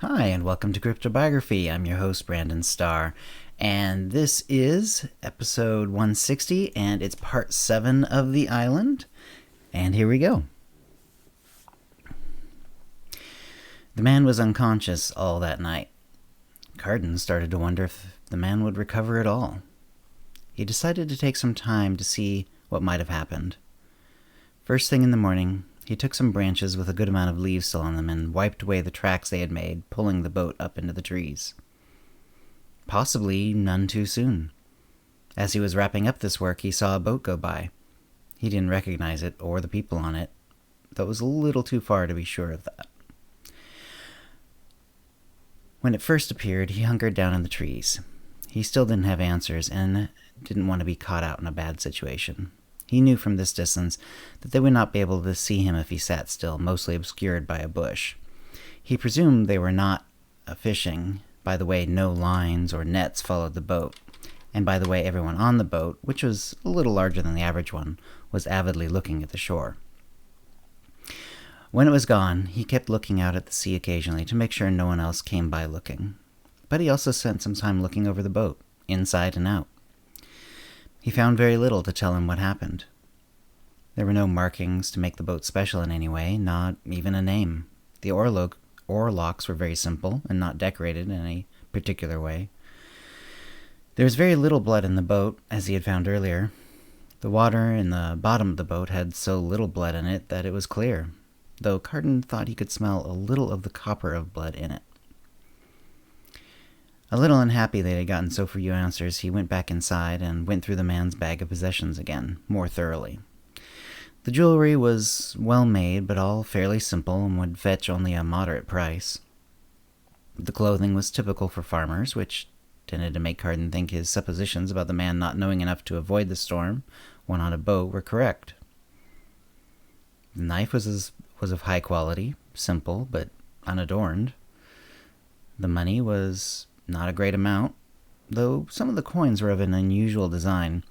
Hi, and welcome to CryptoBiography. I'm your host, Brandon Starr, and this is episode 160, and it's part 7 of The Island, and here we go. The man was unconscious all that night. Carden started to wonder if the man would recover at all. He decided to take some time to see what might have happened. First thing in the morning, he took some branches with a good amount of leaves still on them and wiped away the tracks they had made, pulling the boat up into the trees. Possibly none too soon. As he was wrapping up this work, he saw a boat go by. He didn't recognize it or the people on it, though it was a little too far to be sure of that. When it first appeared, he hunkered down in the trees. He still didn't have answers and didn't want to be caught out in a bad situation. He knew from this distance that they would not be able to see him if he sat still, mostly obscured by a bush. He presumed they were not fishing, by the way no lines or nets followed the boat, and by the way everyone on the boat, which was a little larger than the average one, was avidly looking at the shore. When it was gone, he kept looking out at the sea occasionally to make sure no one else came by looking. But he also spent some time looking over the boat, inside and out. He found very little to tell him what happened. There were no markings to make the boat special in any way, not even a name. The oarlocks were very simple and not decorated in any particular way. There was very little blood in the boat, as he had found earlier. The water in the bottom of the boat had so little blood in it that it was clear, though Carden thought he could smell a little of the copper of blood in it. A little unhappy that he had gotten so few answers, he went back inside and went through the man's bag of possessions again, more thoroughly. The jewelry was well made, but all fairly simple and would fetch only a moderate price. The clothing was typical for farmers, which tended to make Carden think his suppositions about the man not knowing enough to avoid the storm when on a boat were correct. The knife was of high quality, simple, but unadorned. The money was not a great amount, though some of the coins were of an unusual design.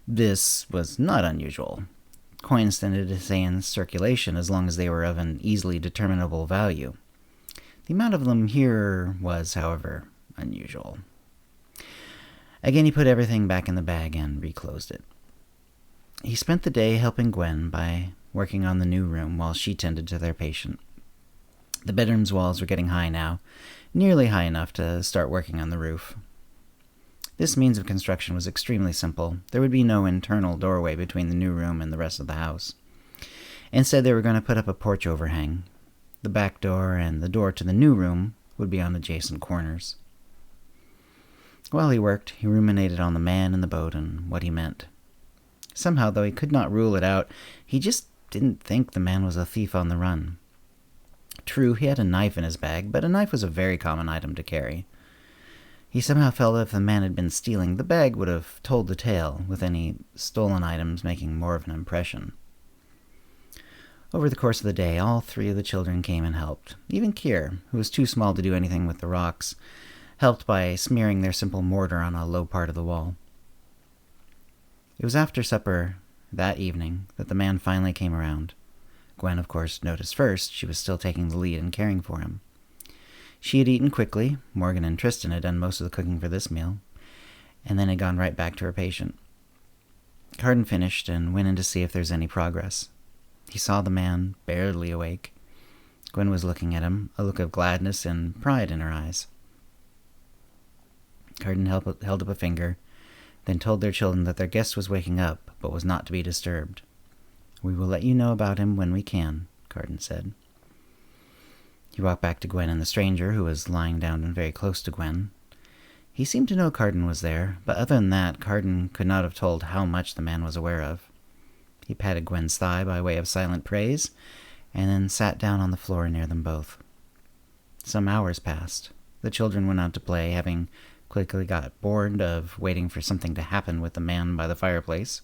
This was not unusual. Coins tended to stay in circulation as long as they were of an easily determinable value. The amount of them here was, however, unusual. Again, he put everything back in the bag and reclosed it. He spent the day helping Gwen by working on the new room while she tended to their patient. The bedroom's walls were getting high now, nearly high enough to start working on the roof. This means of construction was extremely simple. There would be no internal doorway between the new room and the rest of the house. Instead, they were going to put up a porch overhang. The back door and the door to the new room would be on adjacent corners. While he worked, he ruminated on the man in the boat and what he meant. Somehow, though he could not rule it out, he just didn't think the man was a thief on the run. True, he had a knife in his bag, but a knife was a very common item to carry. He somehow felt that if the man had been stealing, the bag would have told the tale, with any stolen items making more of an impression. Over the course of the day, all 3 of the children came and helped. Even Kier, who was too small to do anything with the rocks, helped by smearing their simple mortar on a low part of the wall. It was after supper that evening that the man finally came around. Gwen, of course, noticed first. She was still taking the lead in caring for him. She had eaten quickly. Morgan and Tristan had done most of the cooking for this meal, and then had gone right back to her patient. Carden finished and went in to see if there was any progress. He saw the man, barely awake. Gwen was looking at him, a look of gladness and pride in her eyes. Carden held up a finger, then told their children that their guest was waking up, but was not to be disturbed. "We will let you know about him when we can," Carden said. He walked back to Gwen and the stranger, who was lying down and very close to Gwen. He seemed to know Carden was there, but other than that, Carden could not have told how much the man was aware of. He patted Gwen's thigh by way of silent praise, and then sat down on the floor near them both. Some hours passed. The children went out to play, having quickly got bored of waiting for something to happen with the man by the fireplace.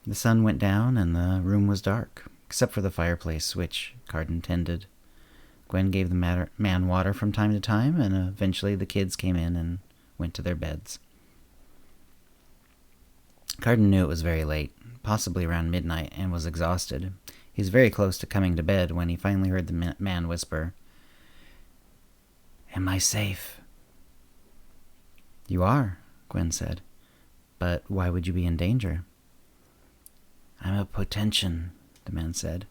The sun went down, and the room was dark, except for the fireplace, which Carden tended. Gwen gave the man water from time to time, and eventually the kids came in and went to their beds. Carden knew it was very late, possibly around midnight, and was exhausted. He was very close to coming to bed when he finally heard the man whisper, Am I safe? You are, Gwen said. But why would you be in danger? I'm a potention, the man said.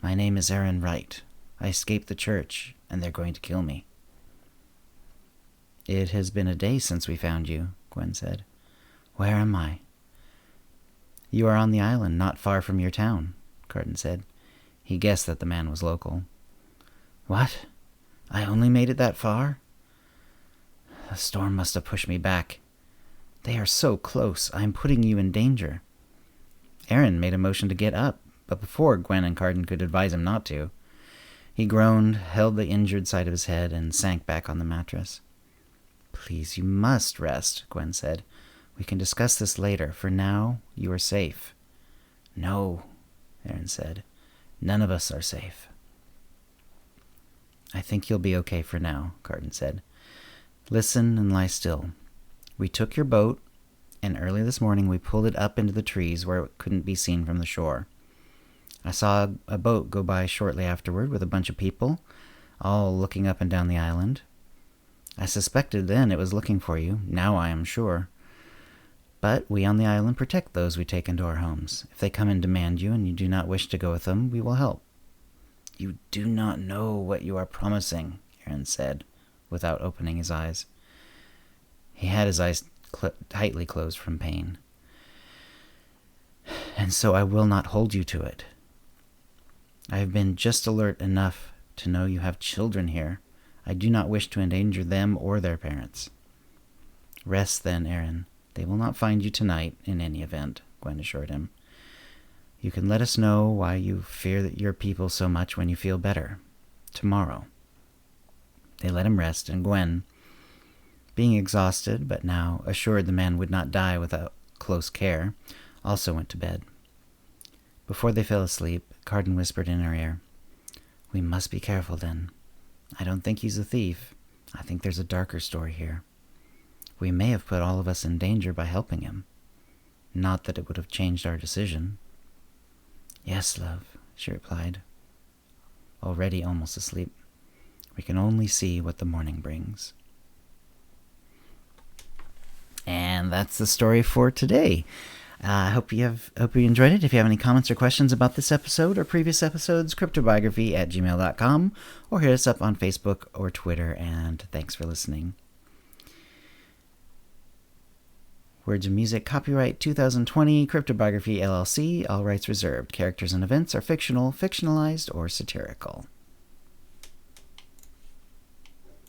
My name is Wright. I escaped the church, and they're going to kill me. It has been a day since we found you, Gwen said. Where am I? You are on the island, not far from your town, Carden said. He guessed that the man was local. What? I only made it that far? The storm must have pushed me back. They are so close. I am putting you in danger. Aaron made a motion to get up, but before Gwen and Carden could advise him not to, he groaned, held the injured side of his head, and sank back on the mattress. Please, you must rest, Gwen said. We can discuss this later. For now, you are safe. No, Aaron said. None of us are safe. I think you'll be okay for now, Carden said. Listen and lie still. We took your boat, and early this morning we pulled it up into the trees where it couldn't be seen from the shore. I saw a boat go by shortly afterward with a bunch of people, all looking up and down the island. I suspected then it was looking for you. Now I am sure. But we on the island protect those we take into our homes. If they come and demand you and you do not wish to go with them, we will help. You do not know what you are promising, Aaron said, without opening his eyes. He had his eyes tightly closed from pain. And so I will not hold you to it. I have been just alert enough to know you have children here. I do not wish to endanger them or their parents. Rest then, Aaron. They will not find you tonight, in any event, Gwen assured him. You can let us know why you fear your people so much when you feel better. Tomorrow. They let him rest, and Gwen, being exhausted but now assured the man would not die without close care, also went to bed. Before they fell asleep, Carden whispered in her ear, We must be careful then. I don't think he's a thief. I think there's a darker story here. We may have put all of us in danger by helping him. Not that it would have changed our decision. Yes, love, she replied, already almost asleep. We can only see what the morning brings. And that's the story for today. I hope you enjoyed it. If you have any comments or questions about this episode or previous episodes, CryptoBiography@gmail.com, or hit us up on Facebook or Twitter, and thanks for listening. Words and music, copyright 2020, CryptoBiography LLC, all rights reserved. Characters and events are fictional, fictionalized, or satirical.